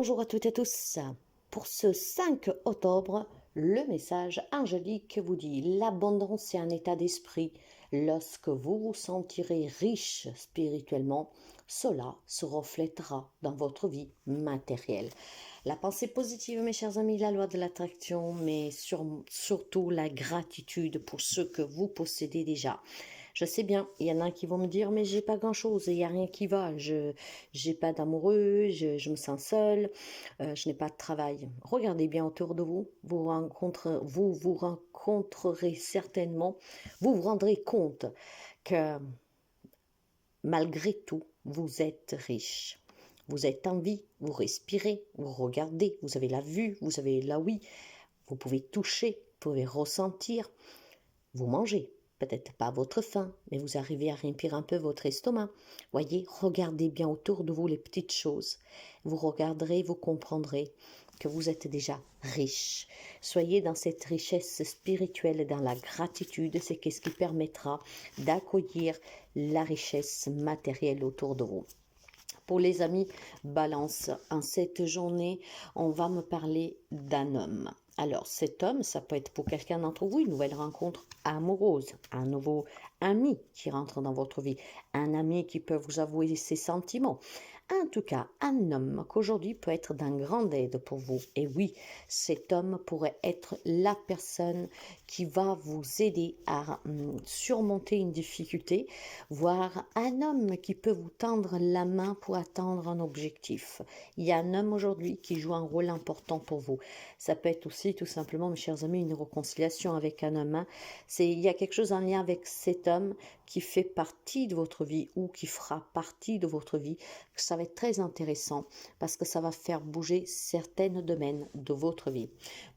Bonjour à toutes et à tous. Pour ce 5 octobre, le message angélique vous dit: l'abondance est un état d'esprit. Lorsque vous vous sentirez riche spirituellement, cela se reflètera dans votre vie matérielle. La pensée positive, mes chers amis, la loi de l'attraction, mais surtout la gratitude pour ce que vous possédez déjà. Je sais bien, il y en a qui vont me dire, mais j'ai pas grand-chose, il n'y a rien qui va, je j'ai pas d'amoureux, je me sens seule, je n'ai pas de travail. Regardez bien autour de vous, vous rencontrerez certainement, vous vous rendrez compte que malgré tout, vous êtes riche. Vous êtes en vie, vous respirez, vous regardez, vous avez la vue, vous avez la ouïe, vous pouvez toucher, vous pouvez ressentir, vous mangez. Peut-être pas votre faim, mais vous arrivez à remplir un peu votre estomac. Voyez, regardez bien autour de vous les petites choses. Vous regarderez, vous comprendrez que vous êtes déjà riche. Soyez dans cette richesse spirituelle, dans la gratitude, c'est ce qui permettra d'accueillir la richesse matérielle autour de vous. Pour les amis Balance, en cette journée, on va me parler d'un homme. Alors, cet homme, ça peut être pour quelqu'un d'entre vous une nouvelle rencontre amoureuse, un nouveau ami qui rentre dans votre vie, un ami qui peut vous avouer ses sentiments. En tout cas, un homme qu'aujourd'hui peut être d'un grand aide pour vous. Et oui, cet homme pourrait être la personne qui va vous aider à surmonter une difficulté, voire un homme qui peut vous tendre la main pour atteindre un objectif. Il y a un homme aujourd'hui qui joue un rôle important pour vous. Ça peut être aussi tout simplement, mes chers amis, une réconciliation avec un homme. Il y a quelque chose en lien avec cet homme qui fait partie de votre vie ou qui fera partie de votre vie. Ça va être très intéressant parce que ça va faire bouger certains domaines de votre vie.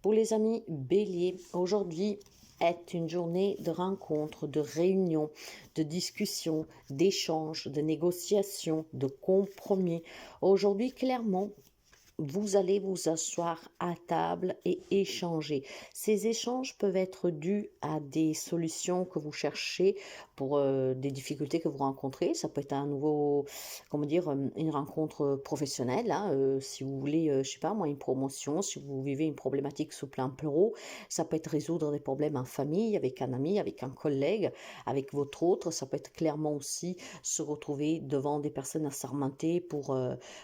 Pour les amis Bélier, aujourd'hui est une journée de rencontres, de réunions, de discussions, d'échanges, de négociations, de compromis. Aujourd'hui, clairement, vous allez vous asseoir à table et échanger. Ces échanges peuvent être dus à des solutions que vous cherchez pour des difficultés que vous rencontrez. Ça peut être un nouveau, comment dire, une rencontre professionnelle, hein, si vous voulez, je sais pas moi, une promotion, si vous vivez une problématique sous plein pleureau. Ça peut être résoudre des problèmes en famille, avec un ami, avec un collègue, avec votre autre. Ça peut être clairement aussi se retrouver devant des personnes assermentées pour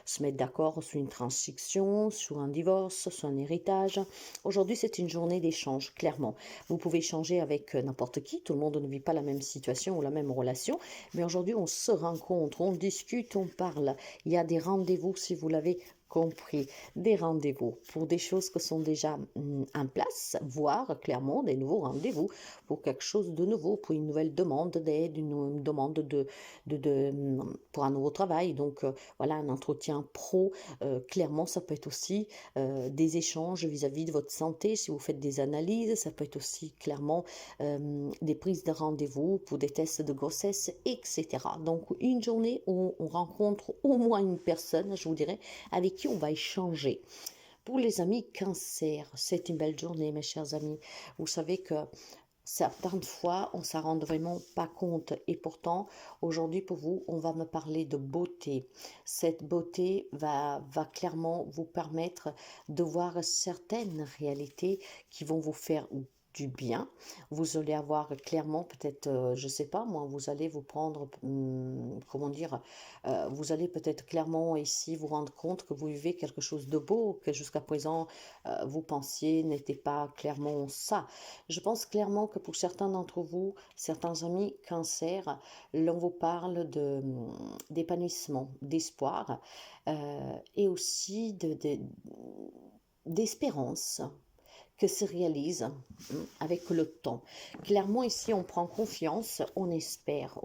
se mettre d'accord sur une transaction, sur un divorce, sur un héritage. Aujourd'hui, c'est une journée d'échange, clairement. Vous pouvez échanger avec n'importe qui, tout le monde ne vit pas la même situation ou la même relation, mais aujourd'hui, on se rencontre, on discute, on parle. Il y a des rendez-vous, si vous l'avez compris, des rendez-vous pour des choses qui sont déjà en place, voire clairement des nouveaux rendez-vous pour quelque chose de nouveau, pour une nouvelle demande d'aide, une demande pour un nouveau travail. Donc voilà, un entretien pro, clairement ça peut être aussi des échanges vis-à-vis de votre santé, si vous faites des analyses, ça peut être aussi clairement des prises de rendez-vous pour des tests de grossesse, etc. Donc une journée où on rencontre au moins une personne, je vous dirais, avec qui on va échanger. Pour les amis Cancer, c'est une belle journée, mes chers amis. Vous savez que certaines fois, on ne s'en rend vraiment pas compte. Et pourtant, aujourd'hui, pour vous, on va me parler de beauté. Cette beauté va clairement vous permettre de voir certaines réalités qui vont vous faire du bien. Vous allez avoir clairement, peut-être, je ne sais pas, moi, vous allez vous prendre, comment dire, vous allez peut-être clairement ici vous rendre compte que vous vivez quelque chose de beau, que jusqu'à présent, vous pensiez n'était pas clairement ça. Je pense clairement que pour certains d'entre vous, certains amis cancer, l'on vous parle d'épanouissement, d'espoir et aussi d'espérance que se réalise avec le temps. Clairement, ici, on prend confiance, on espère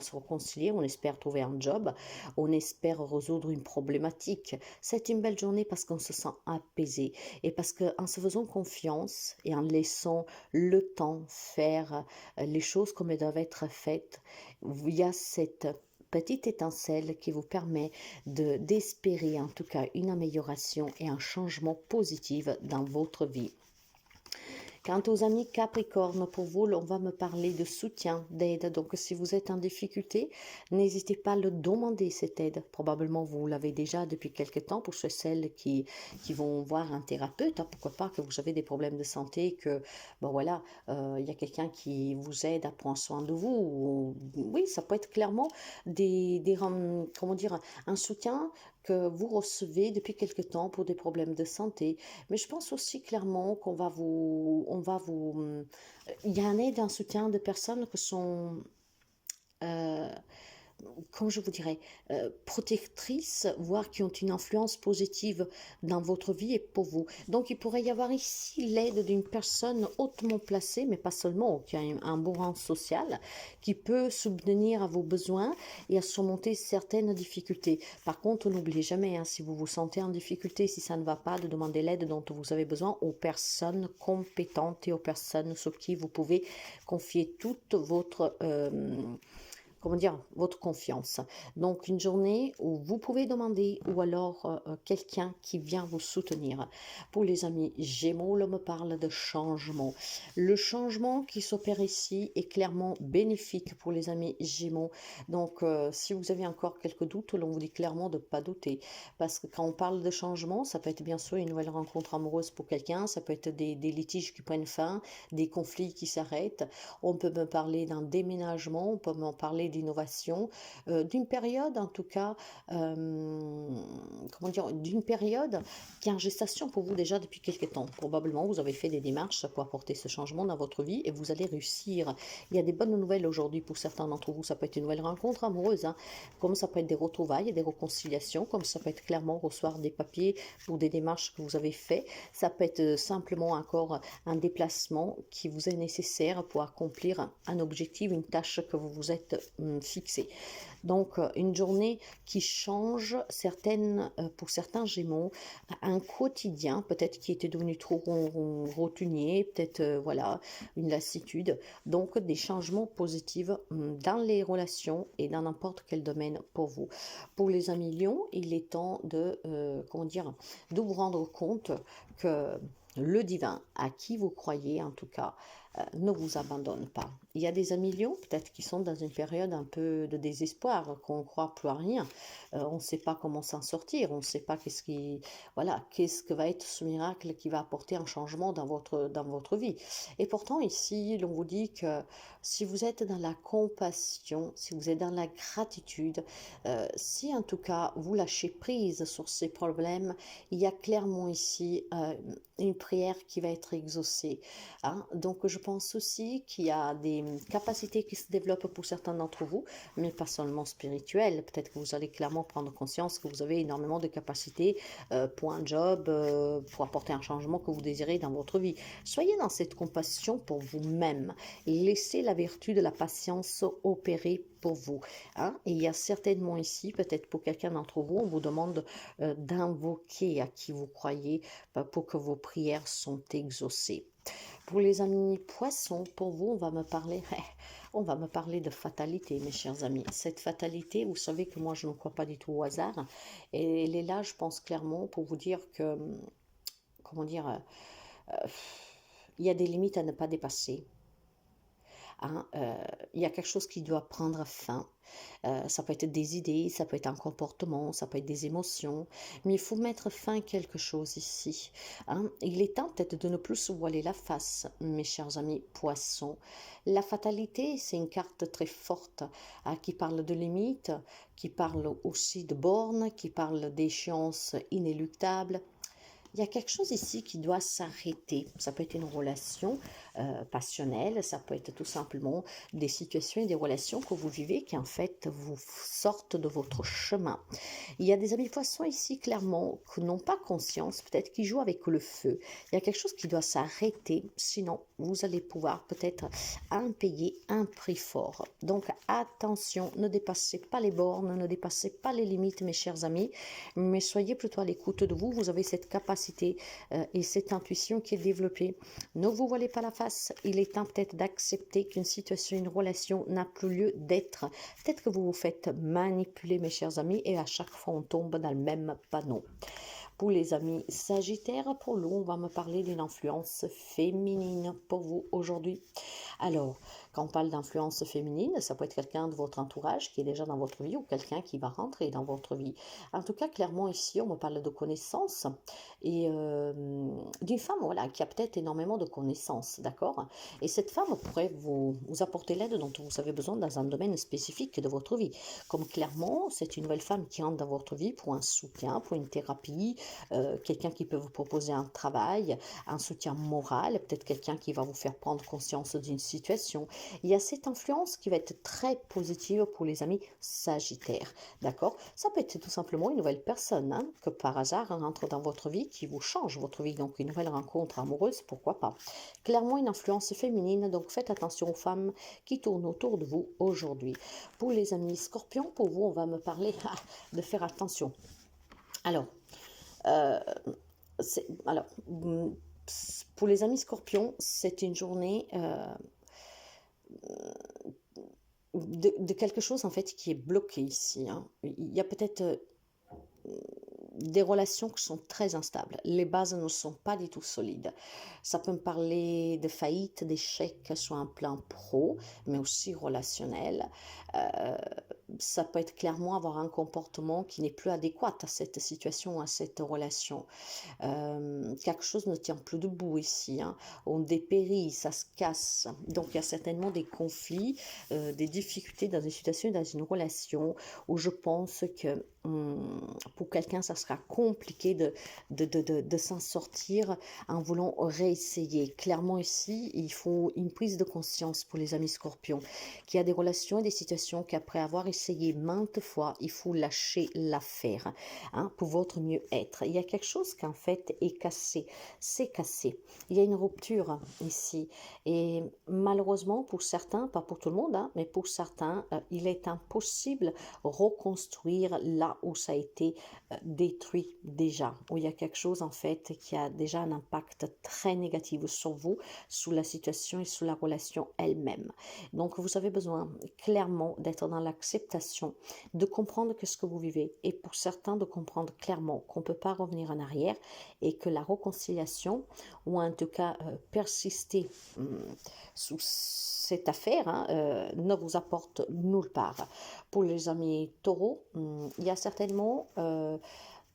se réconcilier, on espère trouver un job, on espère résoudre une problématique. C'est une belle journée parce qu'on se sent apaisé et parce qu'en se faisant confiance et en laissant le temps faire les choses comme elles doivent être faites, il y a cette petite étincelle qui vous permet d'espérer en tout cas une amélioration et un changement positif dans votre vie. Quant aux amis Capricorne, pour vous, on va me parler de soutien, d'aide. Donc, si vous êtes en difficulté, n'hésitez pas à le demander, cette aide. Probablement, vous l'avez déjà depuis quelque temps pour celles qui vont voir un thérapeute. Hein. Pourquoi pas que vous avez des problèmes de santé, que, bon voilà, il y a quelqu'un qui vous aide à prendre soin de vous. Oui, ça peut être clairement comment dire, un soutien que vous recevez depuis quelque temps pour des problèmes de santé. Mais je pense aussi clairement il y a un aide, un soutien de personnes qui sont, euh, comme je vous dirais, protectrices, voire qui ont une influence positive dans votre vie et pour vous. Donc, il pourrait y avoir ici l'aide d'une personne hautement placée, mais pas seulement, qui a un bon rang social, qui peut subvenir à vos besoins et à surmonter certaines difficultés. Par contre, n'oubliez jamais, hein, si vous vous sentez en difficulté, si ça ne va pas, de demander l'aide dont vous avez besoin aux personnes compétentes et aux personnes sur qui vous pouvez confier toute votre comment dire, votre confiance. Donc, une journée où vous pouvez demander ou alors quelqu'un qui vient vous soutenir. Pour les amis Gémeaux, l'on me parle de changement. Le changement qui s'opère ici est clairement bénéfique pour les amis Gémeaux. Donc, si vous avez encore quelques doutes, l'on vous dit clairement de ne pas douter. Parce que quand on parle de changement, ça peut être bien sûr une nouvelle rencontre amoureuse pour quelqu'un, ça peut être des litiges qui prennent fin, des conflits qui s'arrêtent. On peut me parler d'un déménagement, on peut m'en parler d'innovation, d'une période en tout cas, comment dire, d'une période qui est en gestation pour vous déjà depuis quelques temps. Probablement, vous avez fait des démarches pour apporter ce changement dans votre vie et vous allez réussir. Il y a des bonnes nouvelles aujourd'hui pour certains d'entre vous. Ça peut être une nouvelle rencontre amoureuse, hein, comme ça peut être des retrouvailles et des réconciliations, comme ça peut être clairement recevoir des papiers pour des démarches que vous avez fait. Ça peut être simplement encore un déplacement qui vous est nécessaire pour accomplir un objectif, une tâche que vous vous êtes fixée. Donc, une journée qui change pour certains Gémeaux, un quotidien, peut-être qui était devenu trop routinier, peut-être, voilà, une lassitude. Donc, des changements positifs dans les relations et dans n'importe quel domaine pour vous. Pour les amis Lions, il est temps de vous rendre compte que le divin, à qui vous croyez en tout cas, ne vous abandonne pas. Il y a des amis Lions, peut-être qui sont dans une période un peu de désespoir, qu'on ne croit plus à rien. On ne sait pas comment s'en sortir, on ne sait pas qu'est-ce que va être ce miracle qui va apporter un changement dans votre vie. Et pourtant, ici, l'on vous dit que si vous êtes dans la compassion, si vous êtes dans la gratitude, si en tout cas vous lâchez prise sur ces problèmes, il y a clairement ici une prière qui va être exaucée. Hein. Donc, je pense aussi qu'il y a des capacités qui se développent pour certains d'entre vous, mais pas seulement spirituelles. Peut-être que vous allez clairement prendre conscience que vous avez énormément de capacités pour un job, pour apporter un changement que vous désirez dans votre vie. Soyez dans cette compassion pour vous-même. Laissez la vertu de la patience opérer pour vous. Hein? Et il y a certainement ici, peut-être pour quelqu'un d'entre vous, on vous demande d'invoquer à qui vous croyez pour que vos prières sont exaucées. Pour les amis poissons, pour vous, on va me parler de fatalité, mes chers amis. Cette fatalité, vous savez que moi, je ne crois pas du tout au hasard. Et elle est là, je pense clairement, pour vous dire que, comment dire, il y a des limites à ne pas dépasser. Hein, il y a quelque chose qui doit prendre fin. Ça peut être des idées, ça peut être un comportement, ça peut être des émotions, mais il faut mettre fin à quelque chose ici. Hein. Il est temps peut-être de ne plus se voiler la face, mes chers amis poissons. La fatalité, c'est une carte très forte hein, qui parle de limites, qui parle aussi de bornes, qui parle d'échéances inéluctables. Il y a quelque chose ici qui doit s'arrêter. Ça peut être une relation passionnelle, ça peut être tout simplement des situations et des relations que vous vivez qui en fait vous sortent de votre chemin. Il y a des amis poissons ici clairement qui n'ont pas conscience, peut-être qui jouent avec le feu. Il y a quelque chose qui doit s'arrêter, sinon vous allez pouvoir peut-être payer un prix fort. Donc attention, ne dépassez pas les bornes, ne dépassez pas les limites mes chers amis, mais soyez plutôt à l'écoute de vous. Vous avez cette capacité et cette intuition qui est développée. Ne vous voilez pas la face. Il est temps peut-être d'accepter qu'une situation, une relation n'a plus lieu d'être. Peut-être que vous vous faites manipuler, mes chers amis, et à chaque fois on tombe dans le même panneau. Pour les amis Sagittaires, pour nous, on va me parler d'une influence féminine pour vous aujourd'hui. Alors, quand on parle d'influence féminine, ça peut être quelqu'un de votre entourage qui est déjà dans votre vie ou quelqu'un qui va rentrer dans votre vie. En tout cas, clairement ici, on me parle de connaissances et d'une femme voilà, qui a peut-être énormément de connaissances, d'accord? Et cette femme pourrait vous apporter l'aide dont vous avez besoin dans un domaine spécifique de votre vie. Comme clairement, c'est une nouvelle femme qui entre dans votre vie pour un soutien, pour une thérapie, quelqu'un qui peut vous proposer un travail, un soutien moral, peut-être quelqu'un qui va vous faire prendre conscience d'une situation. Il y a cette influence qui va être très positive pour les amis Sagittaires, d'accord? Ça peut être tout simplement une nouvelle personne hein, que par hasard rentre dans votre vie, qui vous change votre vie, donc une nouvelle rencontre amoureuse, pourquoi pas. Clairement une influence féminine, donc faites attention aux femmes qui tournent autour de vous aujourd'hui. Pour les amis Scorpions, pour vous, on va me parler de faire attention. Alors, euh, alors, pour les amis Scorpions, c'est une journée de quelque chose en fait qui est bloqué ici. Hein. Il y a peut-être des relations qui sont très instables. Les bases ne sont pas du tout solides. Ça peut me parler de faillite, d'échec sur un plan pro, mais aussi relationnel. Euh, Ça peut être clairement avoir un comportement qui n'est plus adéquat à cette situation, à cette relation. Quelque chose ne tient plus debout ici. Hein. On dépérit, ça se casse. Donc il y a certainement des conflits, des difficultés dans une situation, dans une relation où je pense que pour quelqu'un, ça sera compliqué de s'en sortir en voulant réessayer. Clairement ici, il faut une prise de conscience pour les amis Scorpions, qu'il y a des relations et des situations qu'après avoir essayé maintes fois, il faut lâcher l'affaire hein, pour votre mieux-être. Il y a quelque chose qui en fait est cassé, c'est cassé. Il y a une rupture ici et malheureusement pour certains, pas pour tout le monde, hein, mais pour certains, il est impossible reconstruire là où ça a été détruit déjà, où il y a quelque chose en fait qui a déjà un impact très négatif sur vous, sur la situation et sur la relation elle-même. Donc vous avez besoin clairement d'être dans l'acceptation, de comprendre que ce que vous vivez et pour certains de comprendre clairement qu'on ne peut pas revenir en arrière et que la réconciliation ou en tout cas persister sous cette affaire hein, ne vous apporte nulle part. Pour les amis taureaux, il y a certainement,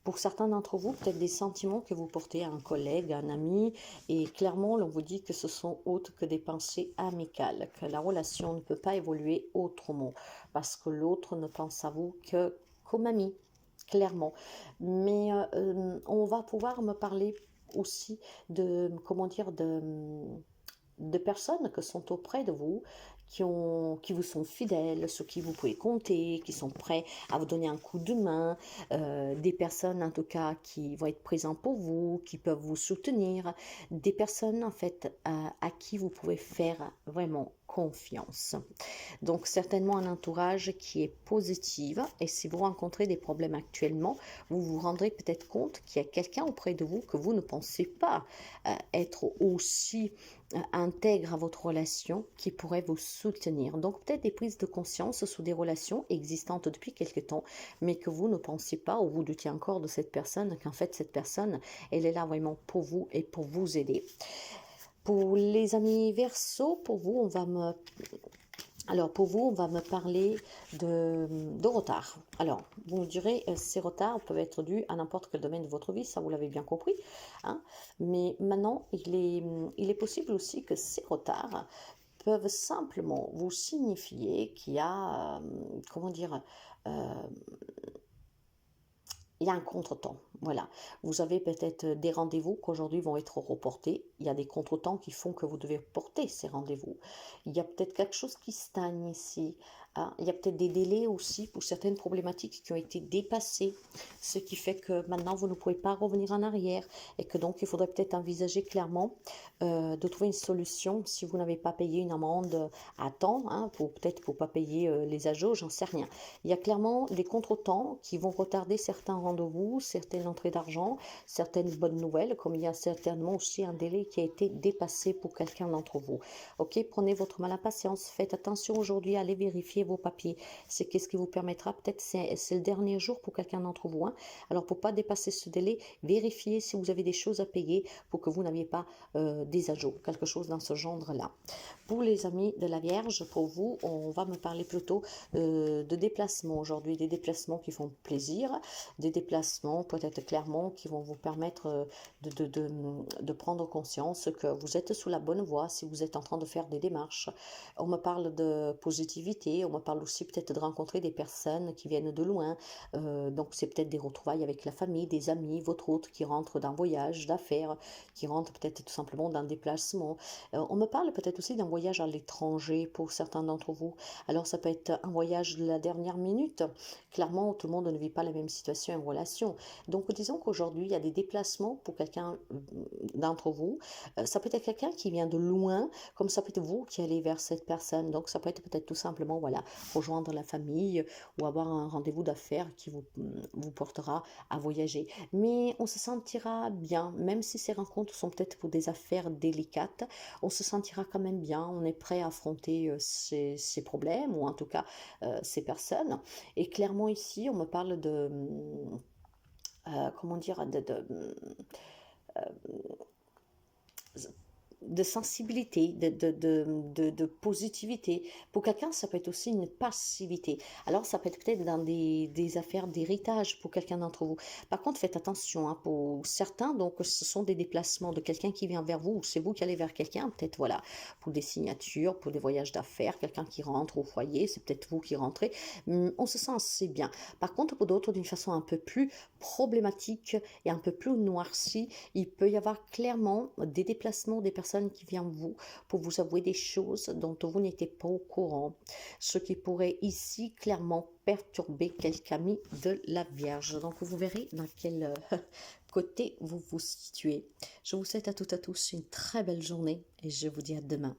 pour certains d'entre vous, peut-être des sentiments que vous portez à un collègue, à un ami, et clairement, l'on vous dit que ce sont autres que des pensées amicales, que la relation ne peut pas évoluer autrement, parce que l'autre ne pense à vous que comme ami, clairement. Mais on va pouvoir me parler aussi de, comment dire, de personnes qui sont auprès de vous, qui vous sont fidèles, sur qui vous pouvez compter, qui sont prêts à vous donner un coup de main, des personnes en tout cas qui vont être présentes pour vous, qui peuvent vous soutenir, des personnes en fait à qui vous pouvez faire vraiment confiance. Donc certainement un entourage qui est positif et si vous rencontrez des problèmes actuellement, vous vous rendrez peut-être compte qu'il y a quelqu'un auprès de vous que vous ne pensez pas être aussi intègre à votre relation qui pourrait vous soutenir. Donc peut-être des prises de conscience sur des relations existantes depuis quelque temps, mais que vous ne pensez pas ou vous doutiez encore de cette personne, qu'en fait cette personne, elle est là vraiment pour vous et pour vous aider. Pour les amis Verseaux, pour vous, on va me parler de retard. Alors, vous me direz, ces retards peuvent être dus à n'importe quel domaine de votre vie, ça vous l'avez bien compris. Hein, mais maintenant, il est possible aussi que ces retards peuvent simplement vous signifier qu'il y a, comment dire, euh, il y a un contretemps. Voilà. Vous avez peut-être des rendez-vous qu'aujourd'hui vont être reportés. Il y a des contretemps qui font que vous devez porter ces rendez-vous. Il y a peut-être quelque chose qui stagne ici. Hein. Il y a peut-être des délais aussi pour certaines problématiques qui ont été dépassées. Ce qui fait que maintenant, vous ne pouvez pas revenir en arrière. Et que donc, il faudrait peut-être envisager clairement de trouver une solution si vous n'avez pas payé une amende à temps. Hein, peut-être pour ne pas payer les ajouts, j'en sais rien. Il y a clairement des contretemps qui vont retarder certains rendez-vous, certaines entrées d'argent, certaines bonnes nouvelles, comme il y a certainement aussi un délai qui a été dépassé pour quelqu'un d'entre vous. Ok, prenez votre mal à patience, faites attention aujourd'hui, allez vérifier vos papiers. C'est qu'est-ce qui vous permettra, peut-être c'est le dernier jour pour quelqu'un d'entre vous. Hein. Alors pour pas dépasser ce délai, vérifiez si vous avez des choses à payer pour que vous n'aviez pas des ajouts, quelque chose dans ce genre-là. Pour les amis de la Vierge, pour vous, on va me parler plutôt de déplacements aujourd'hui, des déplacements qui font plaisir, des déplacements peut-être clairement qui vont vous permettre de prendre conscience que vous êtes sous la bonne voie si vous êtes en train de faire des démarches. On me parle de positivité, on me parle aussi peut-être de rencontrer des personnes qui viennent de loin, donc c'est peut-être des retrouvailles avec la famille, des amis, votre hôte qui rentre d'un voyage d'affaires, qui rentre peut-être tout simplement d'un déplacement. On me parle peut-être aussi d'un voyage à l'étranger pour certains d'entre vous. Alors ça peut être un voyage de la dernière minute. Clairement, tout le monde ne vit pas la même situation en relation. Donc disons qu'aujourd'hui, il y a des déplacements pour quelqu'un d'entre vous. Ça peut être quelqu'un qui vient de loin, comme ça peut être vous qui allez vers cette personne. Donc ça peut être peut-être tout simplement, voilà, rejoindre la famille ou avoir un rendez-vous d'affaires qui vous portera à voyager. Mais on se sentira bien, même si ces rencontres sont peut-être pour des affaires délicates, on se sentira quand même bien, on est prêt à affronter ces problèmes, ou en tout cas ces personnes. Et clairement ici, on me parle comment dire, de sensibilité, de positivité. Pour quelqu'un, ça peut être aussi une passivité. Alors, ça peut être peut-être dans des affaires d'héritage pour quelqu'un d'entre vous. Par contre, faites attention, hein, pour certains, donc ce sont des déplacements de quelqu'un qui vient vers vous, ou c'est vous qui allez vers quelqu'un, peut-être, voilà, pour des signatures, pour des voyages d'affaires, quelqu'un qui rentre au foyer, c'est peut-être vous qui rentrez. On se sent assez bien. Par contre, pour d'autres, d'une façon un peu plus problématique et un peu plus noircie, il peut y avoir clairement des déplacements des personnes qui viennent vous pour vous avouer des choses dont vous n'étiez pas au courant, ce qui pourrait ici clairement perturber quelques amis de la Vierge. Donc vous verrez dans quel côté vous vous situez. Je vous souhaite à toutes et à tous une très belle journée et je vous dis à demain.